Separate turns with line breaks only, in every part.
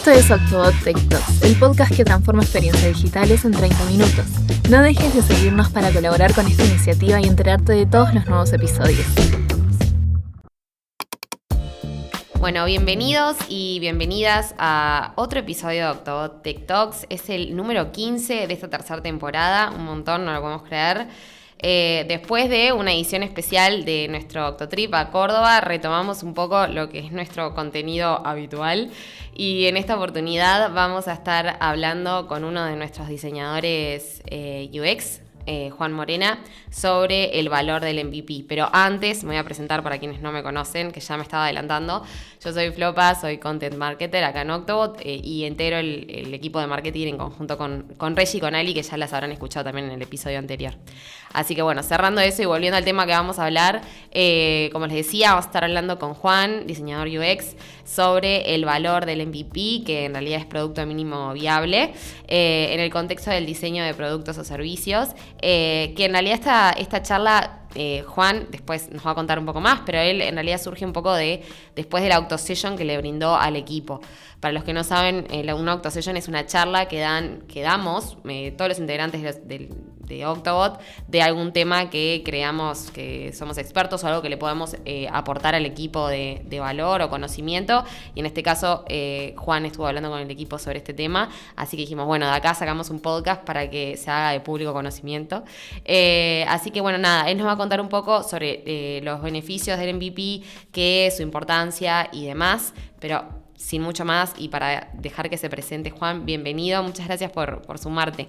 Esto es Octobot Tech Talks, el podcast que transforma experiencias digitales en 30 minutos. No dejes de seguirnos para colaborar con esta iniciativa y enterarte de todos los nuevos episodios.
Bueno, bienvenidos y bienvenidas a otro episodio de Octobot Tech Talks. Es el número 15 de esta tercera temporada, un montón, no lo podemos creer. Después de una edición especial de nuestro Octotrip a Córdoba, retomamos un poco lo que es nuestro contenido habitual y en esta oportunidad vamos a estar hablando con uno de nuestros diseñadores UX, Juan Morena, sobre el valor del MVP. Pero antes me voy a presentar para quienes no me conocen, que ya me estaba adelantando. Yo soy Flopa, soy Content Marketer acá en Octobot y integro el equipo de marketing en conjunto con Reggie y con Ali, que ya las habrán escuchado también en el episodio anterior. Así que bueno, cerrando eso y volviendo al tema que vamos a hablar, como les decía, vamos a estar hablando con Juan, diseñador UX, sobre el valor del MVP, que en realidad es producto mínimo viable, en el contexto del diseño de productos o servicios, que en realidad esta charla, Juan después nos va a contar un poco más, pero él en realidad surge un poco después de la Octosession que le brindó al equipo. Para los que no saben, una Octosession es una charla que damos todos los integrantes de Octobot de algún tema que creamos que somos expertos o algo que le podemos aportar al equipo de valor o conocimiento, y en este caso Juan estuvo hablando con el equipo sobre este tema, así que dijimos, bueno, de acá sacamos un podcast para que se haga de público conocimiento, así que bueno, nada, él nos va a contar un poco sobre los beneficios del MVP, qué es su importancia y demás, pero sin mucho más y para dejar que se presente Juan, bienvenido, muchas gracias por sumarte.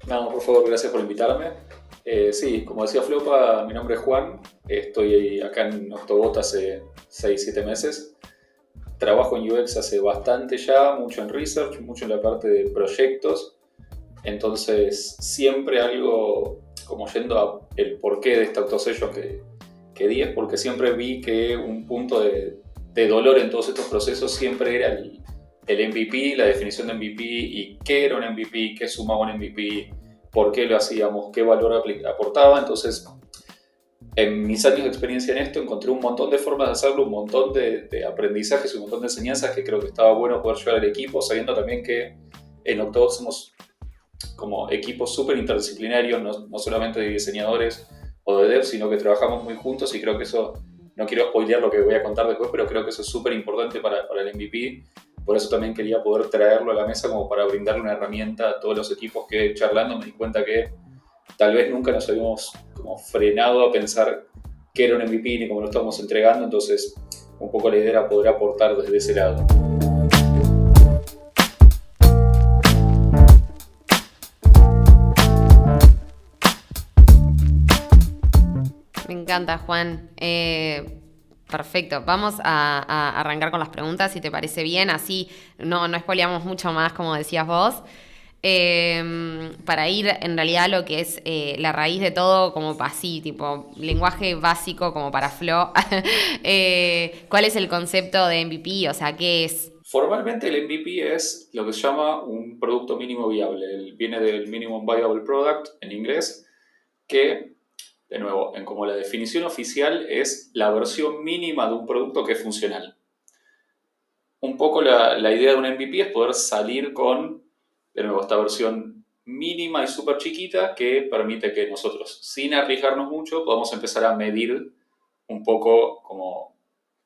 No, por favor, gracias por invitarme. Sí, como decía Flopa, mi nombre es Juan, estoy acá en Octobot hace 6-7 meses. Trabajo en UX hace bastante ya, mucho en research, mucho en la parte de proyectos. Entonces, siempre algo como yendo a el porqué de esta Octosession que di, es porque siempre vi que un punto de dolor en todos estos procesos siempre era el MVP, la definición de MVP y qué era un MVP, qué sumaba un MVP, por qué lo hacíamos, qué valor aportaba. Entonces, en mis años de experiencia en esto encontré un montón de formas de hacerlo, un montón de aprendizajes y un montón de enseñanzas que creo que estaba bueno poder llevar al equipo, sabiendo también que en Octobot somos como equipos súper interdisciplinarios, no solamente de diseñadores o de devs, sino que trabajamos muy juntos, y creo que eso, no quiero spoilear lo que voy a contar después, pero creo que eso es súper importante para el MVP. Por eso también quería poder traerlo a la mesa como para brindarle una herramienta a todos los equipos que, charlando, me di cuenta que tal vez nunca nos habíamos como frenado a pensar qué era un MVP ni cómo lo estábamos entregando. Entonces, un poco la idea era poder aportar desde ese lado.
Me encanta, Juan. Perfecto, vamos a arrancar con las preguntas, si te parece bien, así no spoileamos mucho más, como decías vos, para ir en realidad a lo que es la raíz de todo, como así, tipo lenguaje básico como para Flo. ¿Cuál es el concepto de MVP? O sea, ¿qué es?
Formalmente el MVP es lo que se llama un producto mínimo viable, viene del Minimum Viable Product en inglés, que, de nuevo, como la definición oficial, es la versión mínima de un producto que es funcional. Un poco la idea de un MVP es poder salir con, de nuevo, esta versión mínima y súper chiquita que permite que nosotros, sin arriesgarnos mucho, podamos empezar a medir un poco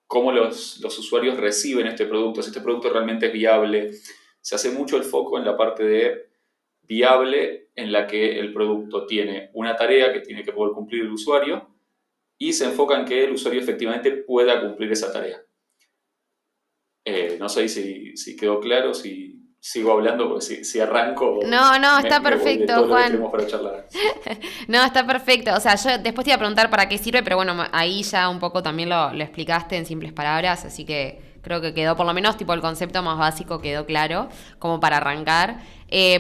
cómo los usuarios reciben este producto, si este producto realmente es viable. Se hace mucho el foco en la parte de viable, en la que el producto tiene una tarea que tiene que poder cumplir el usuario y se enfoca en que el usuario efectivamente pueda cumplir esa tarea. No sé si quedó claro, si sigo hablando, porque si arranco...
No, está perfecto,
todo
Juan.
lo que tenemos para charlar.
No, está perfecto. O sea, yo después te iba a preguntar para qué sirve, pero bueno, ahí ya un poco también lo explicaste en simples palabras, así que creo que quedó, por lo menos, tipo el concepto más básico quedó claro, como para arrancar.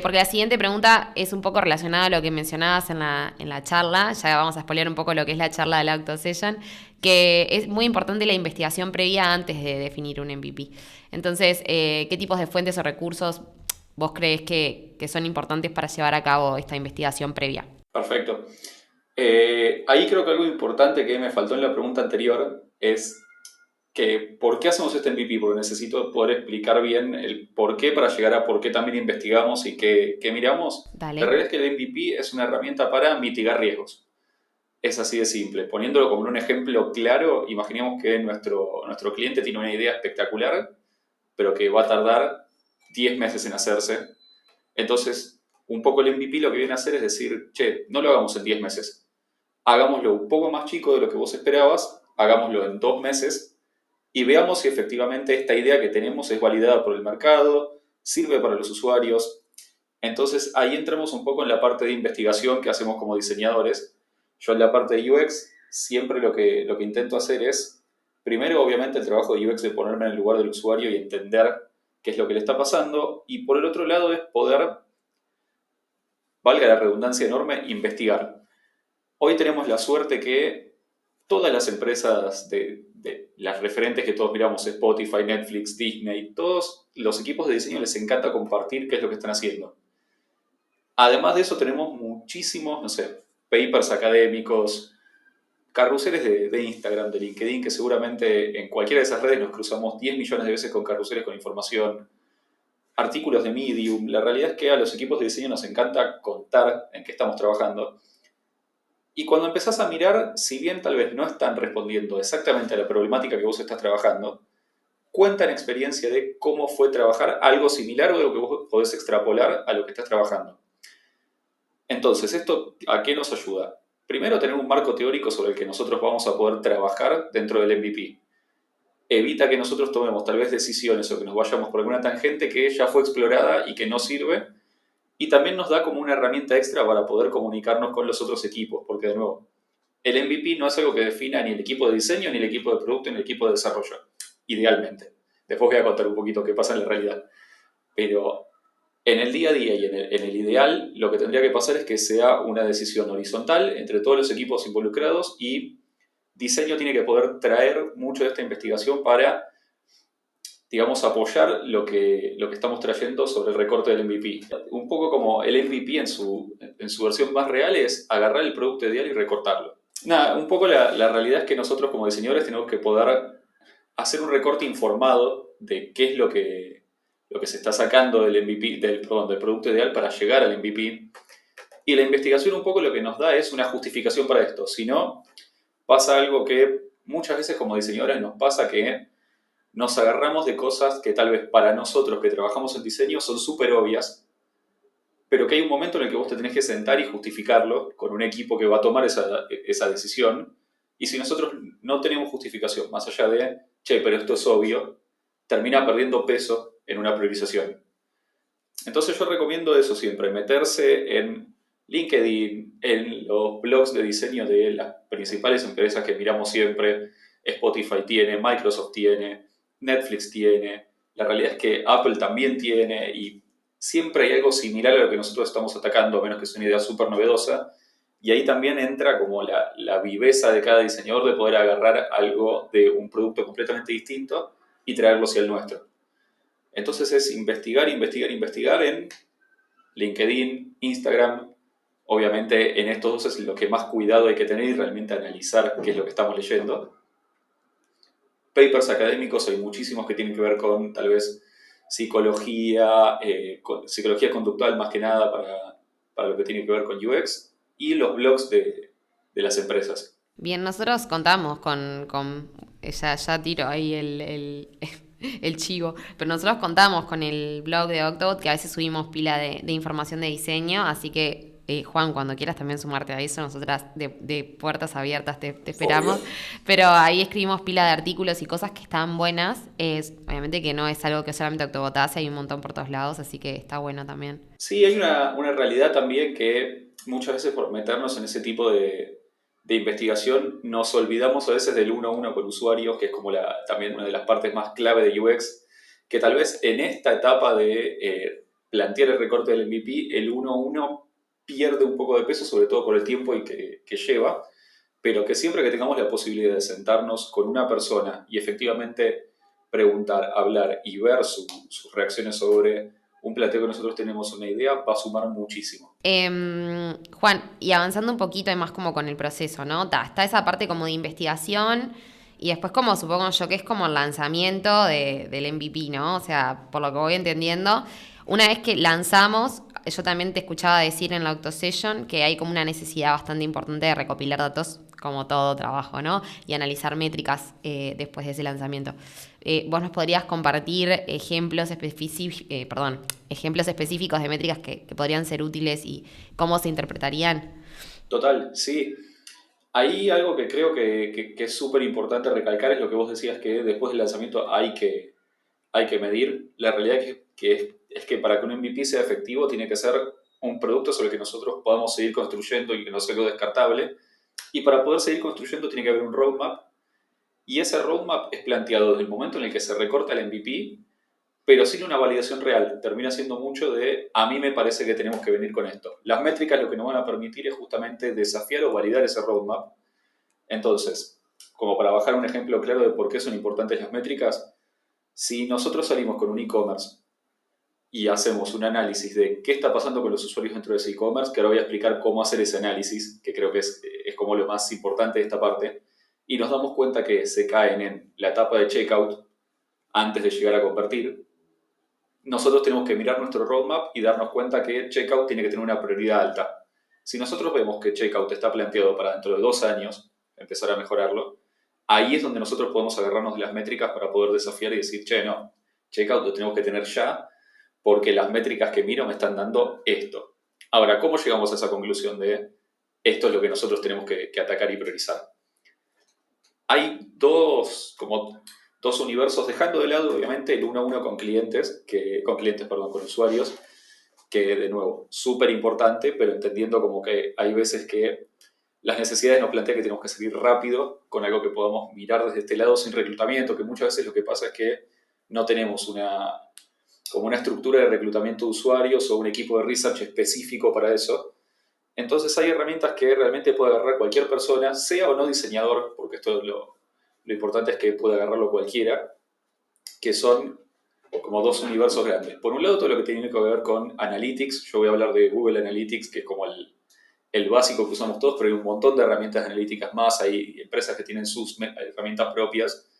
Porque la siguiente pregunta es un poco relacionada a lo que mencionabas en la charla. Ya vamos a spoilear un poco lo que es la charla de la Octosession, que es muy importante la investigación previa antes de definir un MVP. Entonces, ¿qué tipos de fuentes o recursos vos crees que son importantes para llevar a cabo esta investigación previa?
Perfecto. Ahí creo que algo importante que me faltó en la pregunta anterior es que ¿por qué hacemos este MVP? Porque necesito poder explicar bien el por qué para llegar a por qué también investigamos y qué miramos. La
Dale.
realidad es que el MVP es una herramienta para mitigar riesgos. Es así de simple. Poniéndolo como un ejemplo claro, imaginemos que nuestro cliente tiene una idea espectacular, pero que va a tardar 10 meses en hacerse. Entonces, un poco el MVP lo que viene a hacer es decir, che, no lo hagamos en 10 meses. Hagámoslo un poco más chico de lo que vos esperabas, hagámoslo en 2 meses y veamos si efectivamente esta idea que tenemos es validada por el mercado, sirve para los usuarios. Entonces ahí entramos un poco en la parte de investigación que hacemos como diseñadores. Yo en la parte de UX siempre lo que intento hacer es, primero obviamente el trabajo de UX de ponerme en el lugar del usuario y entender qué es lo que le está pasando, y por el otro lado es poder, valga la redundancia enorme, investigar. Hoy tenemos la suerte que todas las empresas de las referentes que todos miramos, Spotify, Netflix, Disney, todos los equipos de diseño les encanta compartir qué es lo que están haciendo. Además de eso tenemos muchísimos, no sé, papers académicos, carruseles de Instagram, de LinkedIn, que seguramente en cualquiera de esas redes nos cruzamos 10 millones de veces con carruseles con información, artículos de Medium. La realidad es que a los equipos de diseño nos encanta contar en qué estamos trabajando. Y cuando empezás a mirar, si bien tal vez no están respondiendo exactamente a la problemática que vos estás trabajando, cuentan experiencia de cómo fue trabajar algo similar o de lo que vos podés extrapolar a lo que estás trabajando. Entonces, ¿esto a qué nos ayuda? Primero, tener un marco teórico sobre el que nosotros vamos a poder trabajar dentro del MVP. Evita que nosotros tomemos tal vez decisiones o que nos vayamos por alguna tangente que ya fue explorada y que no sirve. Y también nos da como una herramienta extra para poder comunicarnos con los otros equipos, porque de nuevo, el MVP no es algo que defina ni el equipo de diseño, ni el equipo de producto, ni el equipo de desarrollo, idealmente. Después voy a contar un poquito qué pasa en la realidad. Pero en el día a día y en el ideal, lo que tendría que pasar es que sea una decisión horizontal entre todos los equipos involucrados, y diseño tiene que poder traer mucho de esta investigación para, digamos, apoyar lo que estamos trayendo sobre el recorte del MVP. Un poco como el MVP en su versión más real es agarrar el producto ideal y recortarlo. Nada, un poco la realidad es que nosotros como diseñadores tenemos que poder hacer un recorte informado de qué es lo que se está sacando del MVP, del producto ideal para llegar al MVP. Y la investigación un poco lo que nos da es una justificación para esto. Si no, pasa algo que muchas veces como diseñadores nos pasa, que nos agarramos de cosas que tal vez para nosotros que trabajamos en diseño son súper obvias, pero que hay un momento en el que vos te tenés que sentar y justificarlo con un equipo que va a tomar esa decisión. Y si nosotros no tenemos justificación, más allá de, che, pero esto es obvio, termina perdiendo peso en una priorización. Entonces yo recomiendo eso siempre, meterse en LinkedIn, en los blogs de diseño de las principales empresas que miramos siempre. Spotify tiene, Microsoft tiene, Netflix tiene, la realidad es que Apple también tiene, y siempre hay algo similar a lo que nosotros estamos atacando, a menos que sea una idea súper novedosa. Y ahí también entra como la viveza de cada diseñador de poder agarrar algo de un producto completamente distinto y traerlo hacia el nuestro. Entonces es investigar, investigar, investigar en LinkedIn, Instagram. Obviamente en estos dos es lo que más cuidado hay que tener y realmente analizar qué es lo que estamos leyendo. Papers académicos hay muchísimos que tienen que ver con tal vez psicología, psicología conductual más que nada para lo que tiene que ver con UX, y los blogs de las empresas.
Bien, nosotros contamos ya tiro ahí el chivo, pero nosotros contamos con el blog de Octobot, que a veces subimos pila de información de diseño, así que Juan, cuando quieras también sumarte a eso, nosotras de puertas abiertas te esperamos,
Obvio.
pero ahí escribimos pila de artículos y cosas que están buenas. Obviamente que no es algo que solamente Octobot hace, hay un montón por todos lados, así que está bueno también.
Sí, hay una realidad también que muchas veces por meternos en ese tipo de investigación nos olvidamos a veces del uno a uno con usuarios, que es como también una de las partes más clave de UX, que tal vez en esta etapa de plantear el recorte del MVP, el uno a uno pierde un poco de peso, sobre todo por el tiempo y que lleva, pero que siempre que tengamos la posibilidad de sentarnos con una persona y efectivamente preguntar, hablar y ver sus reacciones sobre un planteo que nosotros tenemos una idea, va a sumar muchísimo.
Juan, y avanzando un poquito más como con el proceso, ¿no? Está esa parte como de investigación Y después como supongo yo que es como el lanzamiento del MVP, ¿no? O sea, por lo que voy entendiendo, una vez que lanzamos, yo también te escuchaba decir en la AutoSession que hay como una necesidad bastante importante de recopilar datos, como todo trabajo, ¿no? Y analizar métricas después de ese lanzamiento. ¿Vos nos podrías compartir ejemplos específicos de métricas que podrían ser útiles y cómo se interpretarían?
Total, sí. Ahí algo que creo que es súper importante recalcar es lo que vos decías, que después del lanzamiento hay que medir. La realidad es que para que un MVP sea efectivo tiene que ser un producto sobre el que nosotros podamos seguir construyendo y que no sea algo descartable. Y para poder seguir construyendo tiene que haber un roadmap. Y ese roadmap es planteado desde el momento en el que se recorta el MVP, pero sin una validación real. Termina siendo mucho de, a mí me parece que tenemos que venir con esto. Las métricas lo que nos van a permitir es justamente desafiar o validar ese roadmap. Entonces, como para bajar un ejemplo claro de por qué son importantes las métricas, si nosotros salimos con un e-commerce y hacemos un análisis de qué está pasando con los usuarios dentro de ese e-commerce, que ahora voy a explicar cómo hacer ese análisis, que creo que es como lo más importante de esta parte, y nos damos cuenta que se caen en la etapa de checkout antes de llegar a convertir, nosotros tenemos que mirar nuestro roadmap y darnos cuenta que checkout tiene que tener una prioridad alta. Si nosotros vemos que checkout está planteado para dentro de 2 años empezar a mejorarlo, ahí es donde nosotros podemos agarrarnos de las métricas para poder desafiar y decir, che, no, checkout lo tenemos que tener ya porque las métricas que miro me están dando esto. Ahora, ¿cómo llegamos a esa conclusión de esto es lo que nosotros tenemos que atacar y priorizar? Hay dos universos, dejando de lado obviamente el uno a uno con usuarios, que de nuevo, súper importante, pero entendiendo como que hay veces que las necesidades nos plantean que tenemos que seguir rápido con algo que podamos mirar desde este lado sin reclutamiento, que muchas veces lo que pasa es que no tenemos como una estructura de reclutamiento de usuarios o un equipo de research específico para eso. Entonces hay herramientas que realmente puede agarrar cualquier persona, sea o no diseñador, porque esto lo importante es que puede agarrarlo cualquiera, que son como dos universos grandes. Por un lado, todo lo que tiene que ver con Analytics. Yo voy a hablar de Google Analytics, que es como el básico que usamos todos, pero hay un montón de herramientas analíticas más. Hay empresas que tienen sus herramientas propias.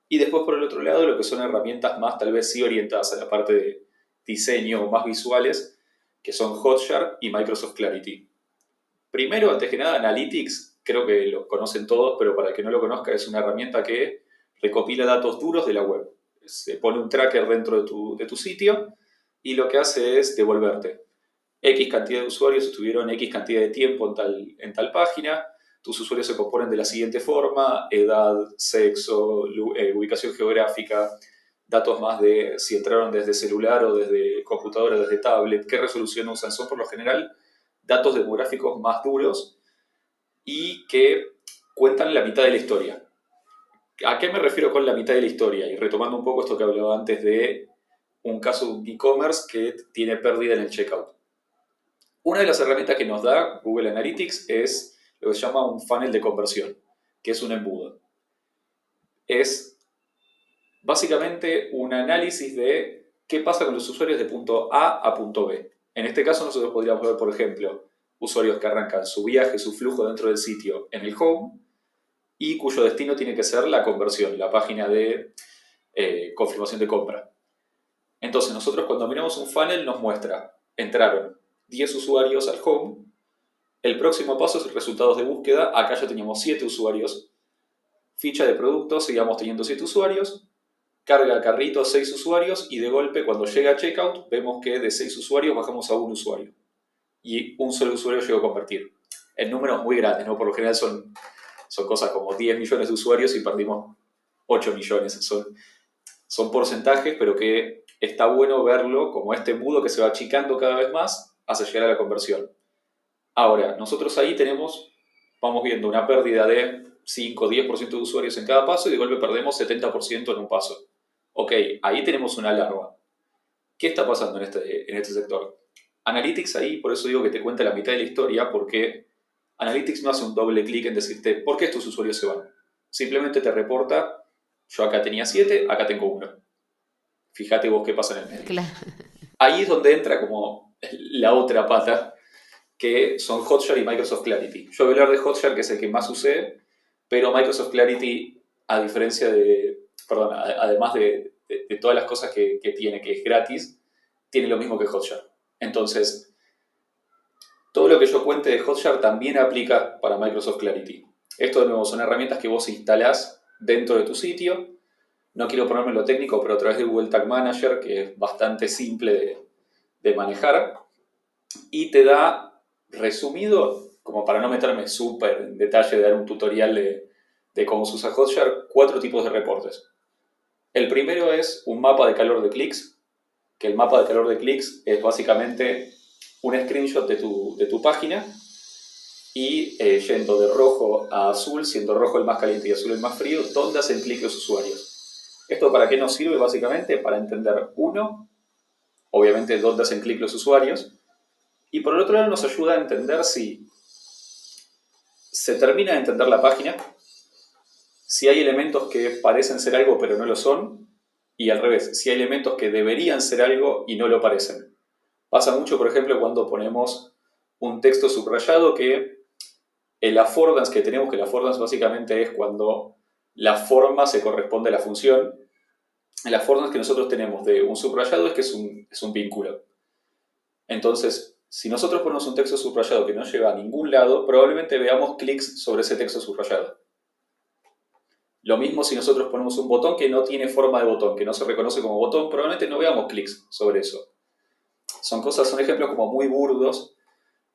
Y después, por el otro lado, lo que son herramientas más, tal vez sí orientadas a la parte de diseño o más visuales, que son Hotjar y Microsoft Clarity. Primero, antes que nada, Analytics, creo que lo conocen todos, pero para el que no lo conozca, es una herramienta que recopila datos duros de la web. Se pone un tracker dentro de tu sitio y lo que hace es devolverte X cantidad de usuarios estuvieron X cantidad de tiempo en tal página. Tus usuarios se componen de la siguiente forma: edad, sexo, ubicación geográfica, datos más de si entraron desde celular o desde computadora o desde tablet, qué resolución usan. Son por lo general datos demográficos más duros y que cuentan la mitad de la historia. ¿A qué me refiero con la mitad de la historia? Y retomando un poco esto que hablaba antes de un caso de un e-commerce que tiene pérdida en el checkout. Una de las herramientas que nos da Google Analytics es lo que se llama un funnel de conversión, que es un embudo. Es básicamente un análisis de qué pasa con los usuarios de punto A a punto B. En este caso nosotros podríamos ver, por ejemplo, usuarios que arrancan su viaje, su flujo dentro del sitio en el home y cuyo destino tiene que ser la conversión, la página de confirmación de compra. Entonces nosotros cuando miramos un funnel nos muestra, entraron 10 usuarios al home, el próximo paso es resultados de búsqueda, acá ya teníamos 7 usuarios, ficha de producto, seguíamos teniendo 7 usuarios, carga al carrito 6 usuarios y de golpe cuando llega a checkout vemos que de 6 usuarios bajamos a 1 usuario y un solo usuario llegó a convertir. En números muy grandes, ¿no? Por lo general son cosas como 10 millones de usuarios y perdimos 8 millones. Son porcentajes, pero que está bueno verlo como este embudo que se va achicando cada vez más hasta llegar a la conversión. Ahora, nosotros ahí vamos viendo una pérdida de 5 o 10% de usuarios en cada paso y de golpe perdemos 70% en un paso. Ok, ahí tenemos una alarma. ¿Qué está pasando en este sector? Analytics ahí, por eso digo que te cuenta la mitad de la historia, porque Analytics no hace un doble clic en decirte por qué estos usuarios se van. Simplemente te reporta, yo acá tenía 7, acá tengo 1. Fíjate vos qué pasa en el medio.
Claro.
Ahí es donde entra como la otra pata, que son Hotjar y Microsoft Clarity. Yo voy a hablar de Hotjar, que es el que más usé, pero Microsoft Clarity a diferencia además de todas las cosas que tiene, que es gratis, tiene lo mismo que Hotjar. Entonces, todo lo que yo cuente de Hotjar también aplica para Microsoft Clarity. Esto de nuevo son herramientas que vos instalás dentro de tu sitio. No quiero ponerme en lo técnico, pero a través de Google Tag Manager, que es bastante simple de manejar, y te da, resumido, como para no meterme súper en detalle de dar un tutorial de cómo se usa Hotjar, 4 tipos de reportes. El primero es un mapa de calor de clics, que el mapa de calor de clics es básicamente un screenshot de tu página y yendo de rojo a azul, siendo rojo el más caliente y azul el más frío, dónde hacen clic los usuarios. ¿Esto para qué nos sirve? Básicamente para entender, uno, obviamente dónde hacen clic los usuarios, y por el otro lado nos ayuda a entender si se termina de entender la página, si hay elementos que parecen ser algo pero no lo son, y al revés, si hay elementos que deberían ser algo y no lo parecen. Pasa mucho, por ejemplo, cuando ponemos un texto subrayado que el affordance que tenemos, que el affordance básicamente es cuando la forma se corresponde a la función. El affordance que nosotros tenemos de un subrayado es que es un vínculo. Entonces, si nosotros ponemos un texto subrayado que no llega a ningún lado, probablemente veamos clics sobre ese texto subrayado. Lo mismo si nosotros ponemos un botón que no tiene forma de botón, que no se reconoce como botón, probablemente no veamos clics sobre eso. Son ejemplos como muy burdos,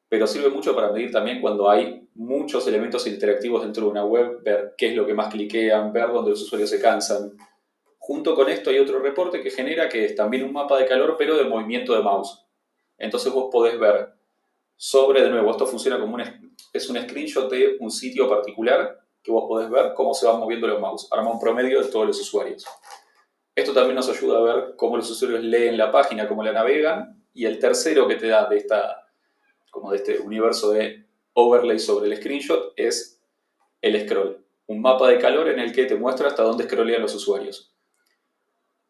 pero sirve mucho para medir también cuando hay muchos elementos interactivos dentro de una web, ver qué es lo que más cliquean, ver dónde los usuarios se cansan. Junto con esto hay otro reporte que genera, que es también un mapa de calor, pero de movimiento de mouse. Entonces vos podés ver de nuevo, esto funciona como es un screenshot de un sitio particular que vos podés ver cómo se van moviendo los mouse. Arma un promedio de todos los usuarios. Esto también nos ayuda a ver cómo los usuarios leen la página, cómo la navegan. Y el tercero que te da de este universo de overlay sobre el screenshot es el scroll. Un mapa de calor en el que te muestra hasta dónde scrollean los usuarios.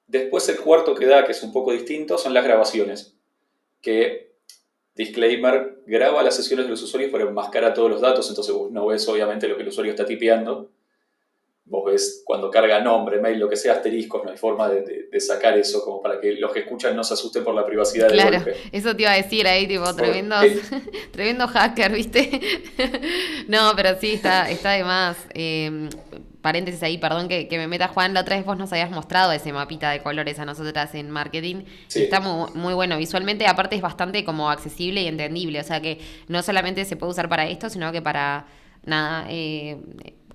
Después el cuarto que da, que es un poco distinto, son las grabaciones. Que, disclaimer, graba las sesiones de los usuarios para enmascarar todos los datos, entonces vos no ves obviamente lo que el usuario está tipeando. Vos ves cuando carga nombre, mail, lo que sea, asteriscos, no hay forma de sacar eso como para que los que escuchan no se asusten por la privacidad de golpe.
Claro, eso te iba a decir ahí, tipo, tremendo hacker, ¿viste? No, pero sí, está de más. Paréntesis ahí, perdón que me meta Juan, la otra vez vos nos habías mostrado ese mapita de colores a nosotras en marketing,
Sí.
y está muy bueno visualmente, aparte es bastante como accesible y entendible, o sea que no solamente se puede usar para esto, sino que para nada,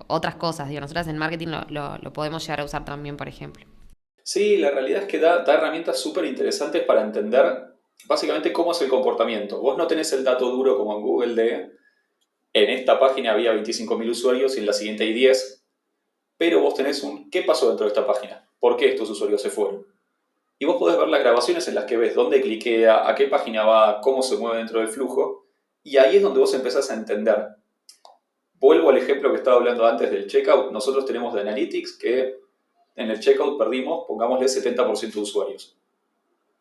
otras cosas, digo, nosotras en marketing lo podemos llegar a usar también, por ejemplo.
Sí, la realidad es que da herramientas súper interesantes para entender básicamente cómo es el comportamiento. Vos no tenés el dato duro como en Google de en esta página había 25.000 usuarios y en la siguiente hay 10, pero vos tenés ¿qué pasó dentro de esta página? ¿Por qué estos usuarios se fueron? Y vos podés ver las grabaciones en las que ves dónde cliquea, a qué página va, cómo se mueve dentro del flujo, y ahí es donde vos empezás a entender. Vuelvo al ejemplo que estaba hablando antes del checkout. Nosotros tenemos de Analytics que en el checkout perdimos, pongámosle, 70% de usuarios.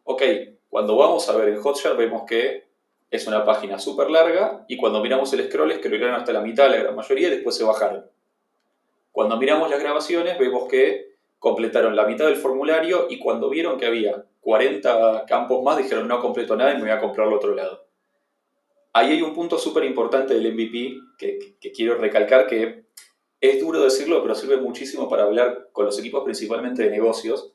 Ok, cuando vamos a ver en Hotjar vemos que es una página súper larga y cuando miramos el scrollaron hasta la mitad, la gran mayoría, y después se bajaron. Cuando miramos las grabaciones vemos que completaron la mitad del formulario y cuando vieron que había 40 campos más dijeron no completo nada y me voy a comprar al otro lado. Ahí hay un punto súper importante del MVP que quiero recalcar, que es duro decirlo, pero sirve muchísimo para hablar con los equipos principalmente de negocios,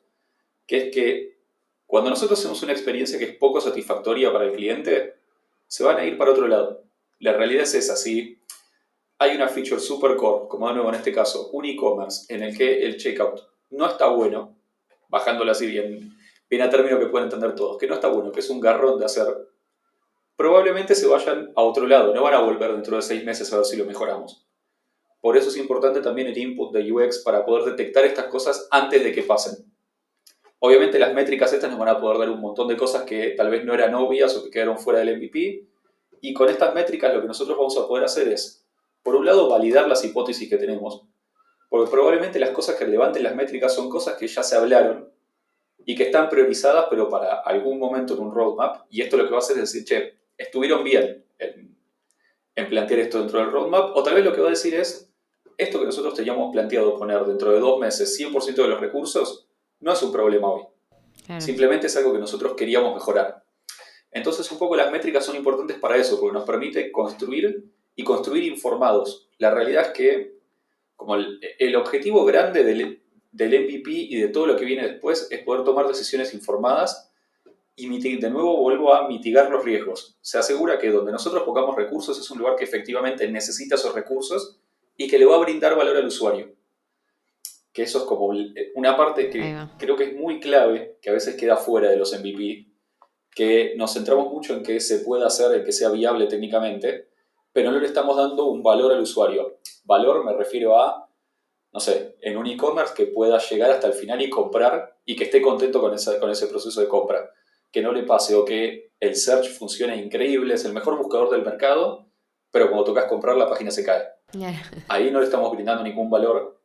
que es que cuando nosotros hacemos una experiencia que es poco satisfactoria para el cliente, se van a ir para otro lado. La realidad es esa, ¿sí? Hay una feature super core, como de nuevo en este caso, un e-commerce, en el que el checkout no está bueno, bajándolo así bien a término que pueden entender todos, que no está bueno, que es un garrón de hacer, probablemente se vayan a otro lado, no van a volver dentro de 6 meses a ver si lo mejoramos. Por eso es importante también el input de UX para poder detectar estas cosas antes de que pasen. Obviamente las métricas estas nos van a poder dar un montón de cosas que tal vez no eran obvias o que quedaron fuera del MVP, y con estas métricas lo que nosotros vamos a poder hacer es, por un lado, validar las hipótesis que tenemos, porque probablemente las cosas que levanten las métricas son cosas que ya se hablaron y que están priorizadas, pero para algún momento en un roadmap, y esto lo que va a hacer es decir, che, estuvieron bien en plantear esto dentro del roadmap, o tal vez lo que va a decir es, esto que nosotros teníamos planteado poner dentro de 2 meses 100% de los recursos, no es un problema hoy.
Claro.
Simplemente es algo que nosotros queríamos mejorar. Entonces un poco las métricas son importantes para eso, porque nos permite construir y construir informados. La realidad es que como el objetivo grande del MVP y de todo lo que viene después es poder tomar decisiones informadas y de nuevo vuelvo a mitigar los riesgos. Se asegura que donde nosotros pongamos recursos es un lugar que efectivamente necesita esos recursos y que le va a brindar valor al usuario. Que eso es como una parte que creo que es muy clave, que a veces queda fuera de los MVP, que nos centramos mucho en que se pueda hacer, en que sea viable técnicamente, pero no le estamos dando un valor al usuario. Valor me refiero a, no sé, en un e-commerce que pueda llegar hasta el final y comprar y que esté contento con ese proceso de compra. Que no le pase o que el search funcione increíble, es el mejor buscador del mercado, pero cuando tocas comprar la página se cae. Ahí no le estamos brindando ningún valor,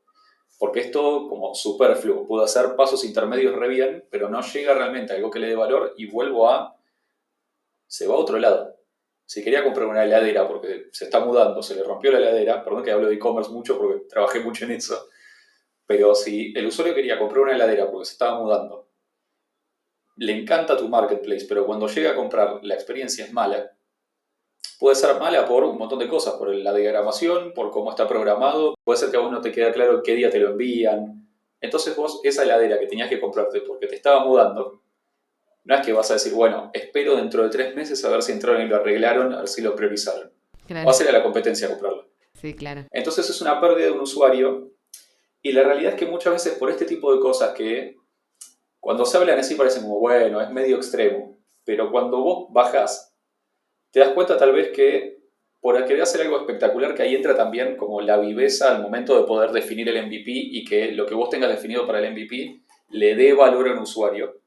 porque es todo como superfluo. Puedo hacer pasos intermedios re bien, pero no llega realmente a algo que le dé valor y se va a otro lado. Si quería comprar una heladera porque se está mudando, se le rompió la heladera, perdón que hablo de e-commerce mucho porque trabajé mucho en eso, pero si el usuario quería comprar una heladera porque se estaba mudando, le encanta tu marketplace, pero cuando llega a comprar la experiencia es mala, puede ser mala por un montón de cosas, por la diagramación, por cómo está programado, puede ser que a vos no te queda claro qué día te lo envían. Entonces vos, esa heladera que tenías que comprarte porque te estaba mudando, no es que vas a decir, bueno, espero dentro de 3 meses a ver si entraron y lo arreglaron, a ver si lo priorizaron.
Claro.
Vas a ir a la competencia a comprarlo.
Sí, claro.
Entonces es una pérdida de un usuario y la realidad es que muchas veces por este tipo de cosas que cuando se hablan así parecen como, bueno, es medio extremo, pero cuando vos bajás, te das cuenta tal vez que por querer hacer algo espectacular, que ahí entra también como la viveza al momento de poder definir el MVP y que lo que vos tengas definido para el MVP le dé valor a un usuario.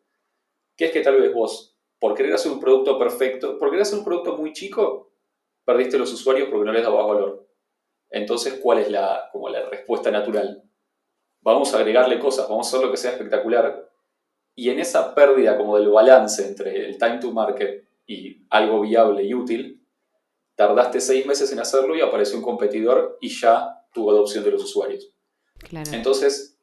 Que es que tal vez vos, por querer hacer un producto perfecto, por querer hacer un producto muy chico, perdiste los usuarios porque no les dabas valor. Entonces, ¿cuál es como la respuesta natural? Vamos a agregarle cosas, vamos a hacer lo que sea espectacular. Y en esa pérdida como del balance entre el time to market y algo viable y útil, tardaste 6 meses en hacerlo y apareció un competidor y ya tuvo adopción de los usuarios.
Claro.
Entonces,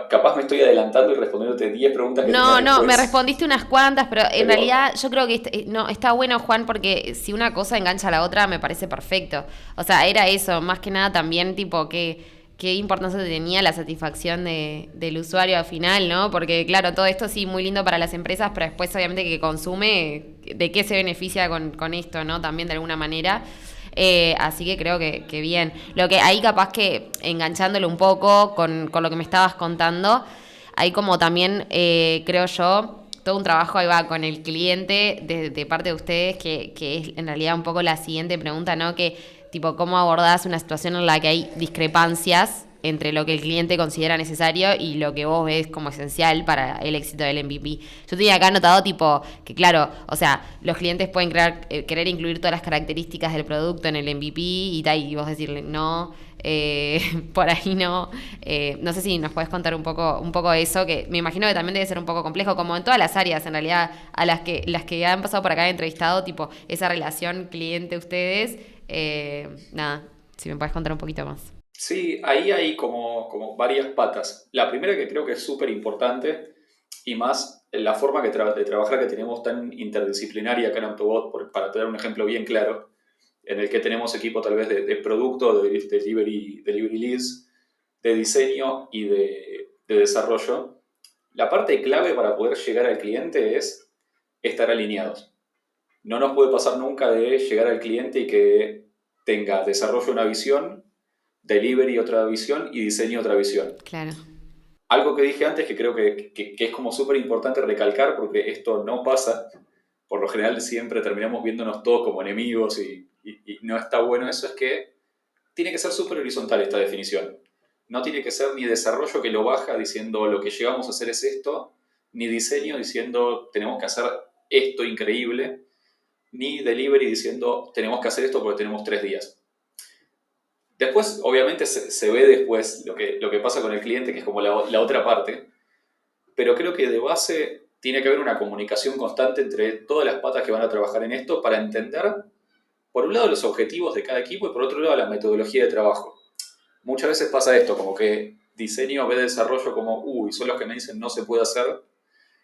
capaz me estoy adelantando y respondiéndote 10 preguntas que
No,
tenías después.
me respondiste unas cuantas, pero en realidad yo creo que no, está bueno, Juan, porque si una cosa engancha a la otra me parece perfecto. O sea, era eso, más que nada también tipo qué importancia tenía la satisfacción del usuario al final, ¿no? Porque claro, todo esto sí muy lindo para las empresas, pero después obviamente que consume, ¿de qué se beneficia con esto, ¿no? También de alguna manera. Así que creo que bien. Lo que ahí capaz que enganchándolo un poco con lo que me estabas contando, hay como también, creo yo, todo un trabajo ahí va con el cliente de parte de ustedes, que es en realidad un poco la siguiente pregunta, ¿no? Que tipo, ¿cómo abordás una situación en la que hay discrepancias entre lo que el cliente considera necesario y lo que vos ves como esencial para el éxito del MVP? Yo tenía acá anotado tipo que claro, o sea, los clientes pueden querer incluir todas las características del producto en el MVP y vos decirle no, por ahí no. No sé si nos puedes contar un poco eso, que me imagino que también debe ser un poco complejo, como en todas las áreas en realidad, a las que han pasado por acá he entrevistado, tipo esa relación cliente ustedes. Nada, si me puedes contar un poquito más.
Sí, ahí hay como varias patas. La primera que creo que es súper importante y más la forma de trabajar que tenemos tan interdisciplinaria acá en Autobot, para tener un ejemplo bien claro, en el que tenemos equipo tal vez de producto, de delivery leads, de diseño y de desarrollo. La parte clave para poder llegar al cliente es estar alineados. No nos puede pasar nunca de llegar al cliente y que tenga desarrollo una visión, delivery otra visión y diseño otra visión.
Claro.
Algo que dije antes que creo que es como súper importante recalcar porque esto no pasa. Por lo general siempre terminamos viéndonos todos como enemigos y no está bueno eso, es que tiene que ser súper horizontal esta definición. No tiene que ser ni desarrollo que lo baja diciendo lo que llegamos a hacer es esto, ni diseño diciendo tenemos que hacer esto increíble, ni delivery diciendo tenemos que hacer esto porque tenemos 3 días. Después, obviamente, se ve después lo que pasa con el cliente, que es como la otra parte, pero creo que de base tiene que haber una comunicación constante entre todas las patas que van a trabajar en esto para entender, por un lado, los objetivos de cada equipo y por otro lado, la metodología de trabajo. muchas veces pasa esto, como que diseño ve desarrollo como, uy, son los que me dicen no se puede hacer,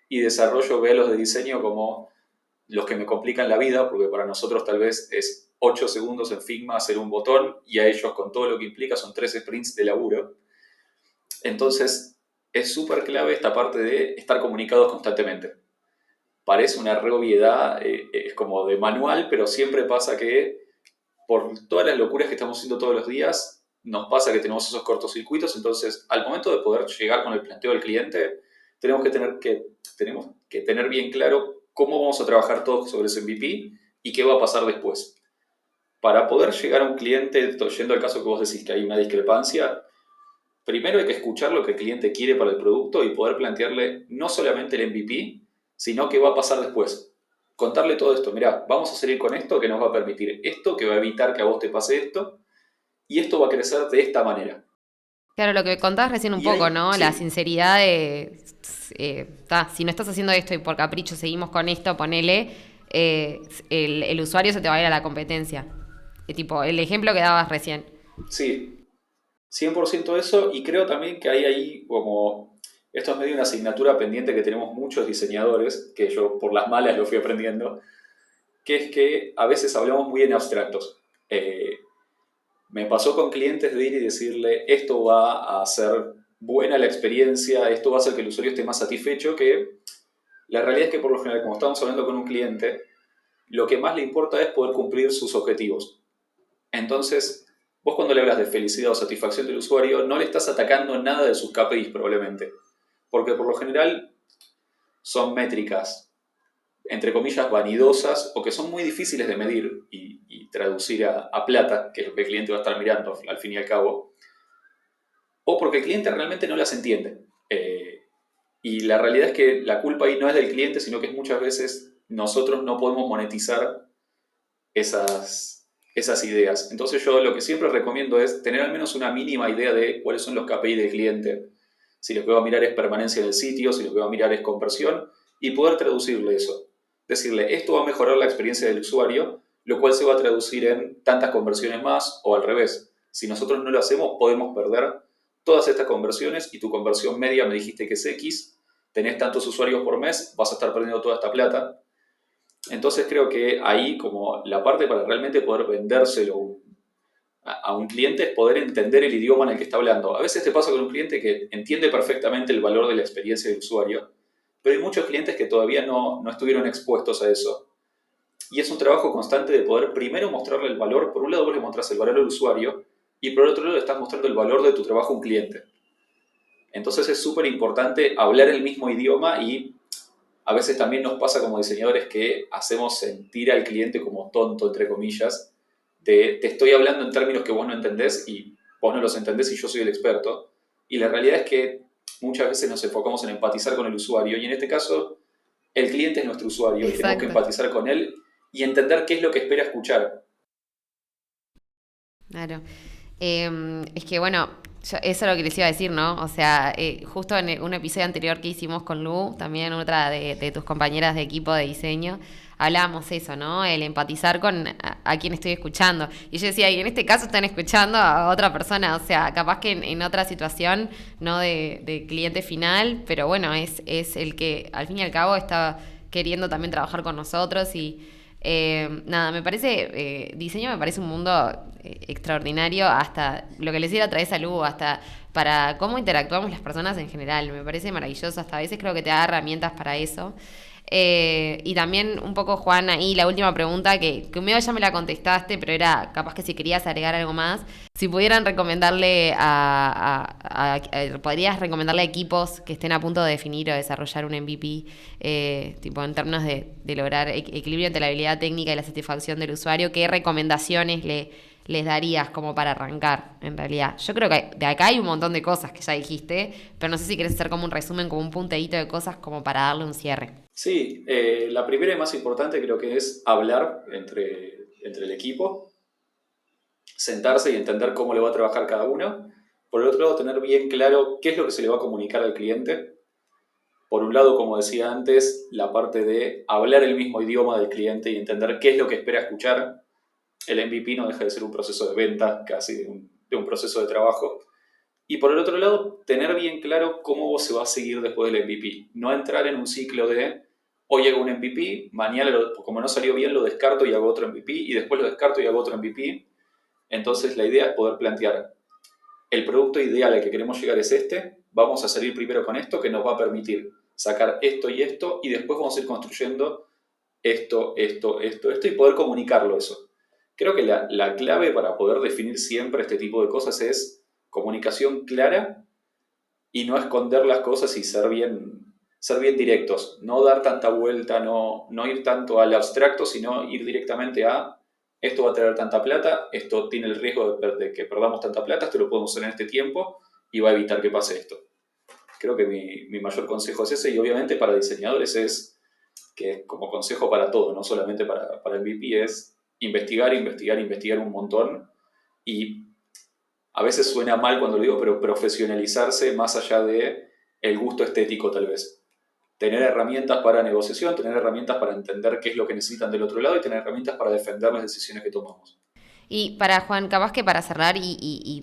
y desarrollo ve a los de diseño como los que me complican la vida, porque para nosotros tal vez es 8 segundos en Figma hacer un botón, y a ellos con todo lo que implica son 3 sprints de laburo. Entonces, es súper clave esta parte de estar comunicados constantemente. Parece una re obviedad, es como de manual, pero siempre pasa que por todas las locuras que estamos haciendo todos los días, nos pasa que tenemos esos cortocircuitos. Entonces, al momento de poder llegar con el planteo del cliente, tenemos que tener bien claro cómo vamos a trabajar todos sobre ese MVP y qué va a pasar después. Para poder llegar a un cliente, yendo al caso que vos decís que hay una discrepancia, primero hay que escuchar lo que el cliente quiere para el producto y poder plantearle no solamente el MVP, sino qué va a pasar después. Contarle todo esto, mirá, vamos a salir con esto que nos va a permitir esto, que va a evitar que a vos te pase esto, y esto va a crecer de esta manera.
Claro, lo que contabas recién un
Y
poco,
ahí,
¿no? La
sí,
sinceridad de, si no estás haciendo esto y por capricho seguimos con esto, ponele, el usuario se te va a ir a la competencia. Tipo, el ejemplo que dabas recién.
sí, 100% eso, y creo también que hay ahí como, esto es medio una asignatura pendiente que tenemos muchos diseñadores, que yo por las malas lo fui aprendiendo, que es que a veces hablamos muy en abstractos. Me pasó con clientes de ir y decirle, esto va a hacer buena la experiencia, esto va a hacer que el usuario esté más satisfecho, que la realidad es que por lo general, como estamos hablando con un cliente, lo que más le importa es poder cumplir sus objetivos. Entonces, vos cuando le hablas de felicidad o satisfacción del usuario, no le estás atacando nada de sus KPIs probablemente, porque por lo general son métricas, entre comillas, vanidosas o que son muy difíciles de medir y traducir a plata, que es lo que el cliente va a estar mirando al fin y al cabo, o porque el cliente realmente no las entiende. Y la realidad es que la culpa ahí no es del cliente, sino que muchas veces nosotros no podemos monetizar esas ideas. Entonces yo lo que siempre recomiendo es tener al menos una mínima idea de cuáles son los KPI del cliente. Si lo que va a mirar es permanencia en el sitio, si lo que va a mirar es conversión, y poder traducirle eso. Decirle, esto va a mejorar la experiencia del usuario, lo cual se va a traducir en tantas conversiones más, o al revés. Si nosotros no lo hacemos, podemos perder todas estas conversiones y tu conversión media me dijiste que es X, tenés tantos usuarios por mes, vas a estar perdiendo toda esta plata. Entonces creo que ahí como la parte para realmente poder vendérselo a un cliente es poder entender el idioma en el que está hablando. A veces te pasa con un cliente que entiende perfectamente el valor de la experiencia del usuario, pero hay muchos clientes que todavía no estuvieron expuestos a eso. Y es un trabajo constante de poder primero mostrarle el valor. Por un lado vos le mostrás el valor al usuario y por otro lado le estás mostrando el valor de tu trabajo a un cliente. Entonces es súper importante hablar el mismo idioma y a veces también nos pasa como diseñadores que hacemos sentir al cliente como tonto, entre comillas, de te estoy hablando en términos que vos no entendés y vos no los entendés y yo soy el experto. Y la realidad es que muchas veces nos enfocamos en empatizar con el usuario y en este caso el cliente es nuestro usuario y tenemos que
Exacto.
empatizar con él y entender qué es lo que espera escuchar.
Claro. Es que bueno, eso es lo que les iba a decir, ¿no? O sea, justo en un episodio anterior que hicimos con Lu, también otra de tus compañeras de equipo de diseño, hablábamos eso, ¿no? El empatizar con a quien estoy escuchando. Y yo decía, y en este caso están escuchando a otra persona, o sea, capaz que en otra situación, no de cliente final, pero bueno, es el que al fin y al cabo está queriendo también trabajar con nosotros y nada, me parece, diseño me parece un mundo extraordinario, hasta lo que les decía otra vez a Lu, hasta para cómo interactuamos las personas en general, me parece maravilloso, hasta a veces creo que te da herramientas para eso. Y también un poco, Juan, ahí la última pregunta, que medio ya me la contestaste, pero era capaz que si querías agregar algo más, si pudieran recomendarle podrías recomendarle a equipos que estén a punto de definir o desarrollar un MVP, tipo en términos de lograr equilibrio entre la habilidad técnica y la satisfacción del usuario, ¿qué recomendaciones les darías como para arrancar, en realidad? Yo creo que de acá hay un montón de cosas que ya dijiste, pero no sé si querés hacer como un resumen, como un punteíto de cosas como para darle un cierre.
Sí, la primera y más importante creo que es hablar entre el equipo, sentarse y entender cómo le va a trabajar cada uno. Por el otro lado, tener bien claro qué es lo que se le va a comunicar al cliente. Por un lado, como decía antes, la parte de hablar el mismo idioma del cliente y entender qué es lo que espera escuchar. El MVP no deja de ser un proceso de venta, casi un proceso de trabajo. Y por el otro lado, tener bien claro cómo se va a seguir después del MVP. No entrar en un ciclo de hoy hago un MVP, mañana como no salió bien lo descarto y hago otro MVP, y después lo descarto y hago otro MVP. Entonces la idea es poder plantear el producto ideal al que queremos llegar es este, vamos a salir primero con esto que nos va a permitir sacar esto, y después vamos a ir construyendo esto, y poder comunicarlo eso. Creo que la clave para poder definir siempre este tipo de cosas es comunicación clara y no esconder las cosas y ser bien directos. No dar tanta vuelta, no ir tanto al abstracto, sino ir directamente a esto va a traer tanta plata, esto tiene el riesgo de que perdamos tanta plata, esto lo podemos hacer en este tiempo y va a evitar que pase esto. Creo que mi mayor consejo es ese, y obviamente para diseñadores es que como consejo para todo, no solamente para el MVP, es investigar un montón, y a veces suena mal cuando lo digo, pero profesionalizarse más allá de el gusto estético tal vez. Tener herramientas para negociación, tener herramientas para entender qué es lo que necesitan del otro lado y tener herramientas para defender las decisiones que tomamos.
Y para Juan, capaz que para cerrar y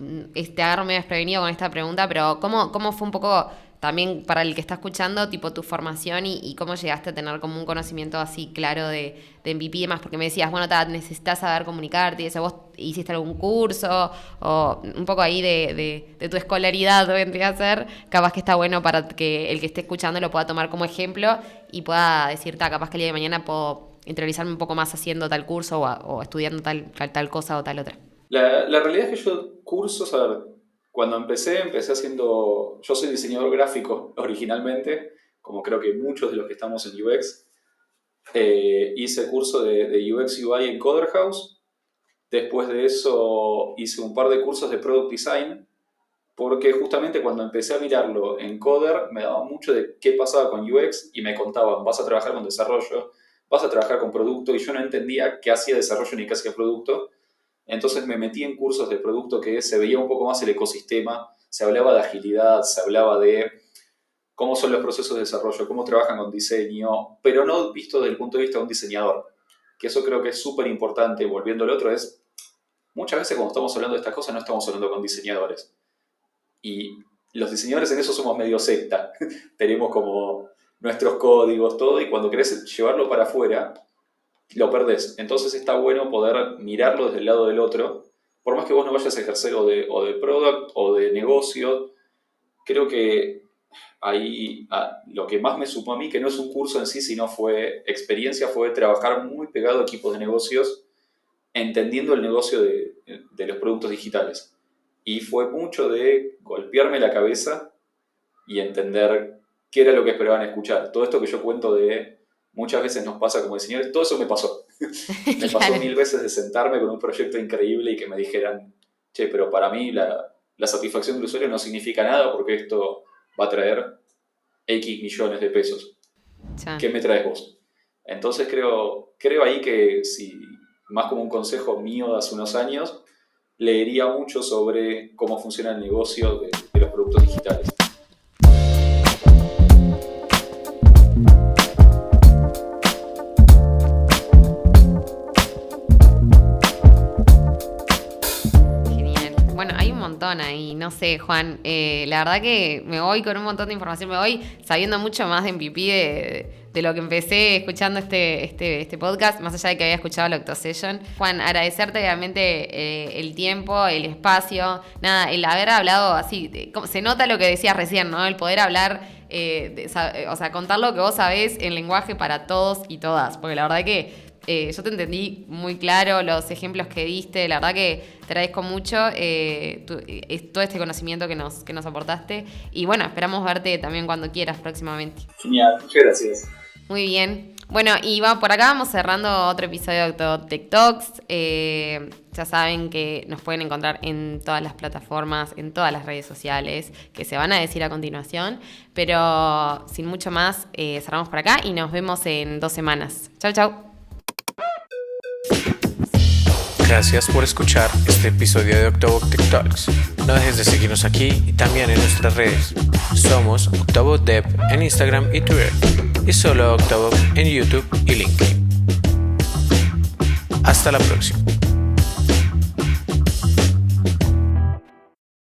te agarro medio desprevenido con esta pregunta, pero ¿cómo fue un poco también para el que está escuchando, tipo tu formación y cómo llegaste a tener como un conocimiento así claro de MVP y demás? Porque me decías, bueno, necesitas saber comunicarte y eso, ¿vos hiciste algún curso o un poco ahí de tu escolaridad vendría a ser? Capaz que está bueno para que el que esté escuchando lo pueda tomar como ejemplo y pueda decir, capaz que el día de mañana puedo interiorizarme un poco más haciendo tal curso o estudiando tal cosa o tal otra.
La realidad es que yo cursos, a ver, cuando empecé haciendo, yo soy diseñador gráfico originalmente, como creo que muchos de los que estamos en UX, hice curso de UX UI en Coder House. Después de eso hice un par de cursos de Product Design, porque justamente cuando empecé a mirarlo en Coder me daba mucho de qué pasaba con UX y me contaban, vas a trabajar con desarrollo, vas a trabajar con producto, y yo no entendía qué hacía desarrollo ni qué hacía producto. Entonces me metí en cursos de producto que se veía un poco más el ecosistema, se hablaba de agilidad, se hablaba de cómo son los procesos de desarrollo, cómo trabajan con diseño, pero no visto desde el punto de vista de un diseñador, que eso creo que es súper importante. Volviendo al otro, es muchas veces cuando estamos hablando de estas cosas no estamos hablando con diseñadores, y los diseñadores en eso somos medio secta, tenemos como nuestros códigos, todo, y cuando querés llevarlo para afuera lo perdés. Entonces está bueno poder mirarlo desde el lado del otro, por más que vos no vayas a ejercer o de product o de negocio. Creo que ahí lo que más me sumó a mí, que no es un curso en sí, sino fue experiencia, fue trabajar muy pegado a equipos de negocios, entendiendo el negocio de los productos digitales. Y fue mucho de golpearme la cabeza y entender qué era lo que esperaban escuchar. Todo esto que yo cuento de muchas veces nos pasa como diseñadores, todo eso me pasó. Me pasó 1000 veces de sentarme con un proyecto increíble y que me dijeran, che, pero para mí la satisfacción del usuario no significa nada porque esto va a traer X millones de pesos.
Ya.
¿Qué me traes vos? Entonces creo ahí que, si más como un consejo mío de hace unos años, leería mucho sobre cómo funciona el negocio de los productos digitales.
Ahí, no sé, Juan, la verdad que me voy con un montón de información, me voy sabiendo mucho más de MVP de lo que empecé escuchando este podcast, más allá de que había escuchado la Octosession. Juan, agradecerte obviamente el tiempo, el espacio, nada, el haber hablado así, se nota lo que decías recién, ¿no? El poder hablar, o sea, contar lo que vos sabés en lenguaje para todos y todas, porque la verdad que yo te entendí muy claro, los ejemplos que diste, la verdad que te agradezco mucho todo este conocimiento que nos aportaste, y bueno, esperamos verte también cuando quieras próximamente.
Genial, muchas gracias.
Muy bien. Bueno, y por acá vamos cerrando otro episodio de Tech Talks. Ya saben que nos pueden encontrar en todas las plataformas, en todas las redes sociales, que se van a decir a continuación. Pero sin mucho más, cerramos por acá y nos vemos en 2 semanas. Chau, chau.
Gracias por escuchar este episodio de Octobot Tech Talks. No dejes de seguirnos aquí y también en nuestras redes. Somos Octobot Dev en Instagram y Twitter, y solo Octobot en YouTube y LinkedIn. Hasta la próxima.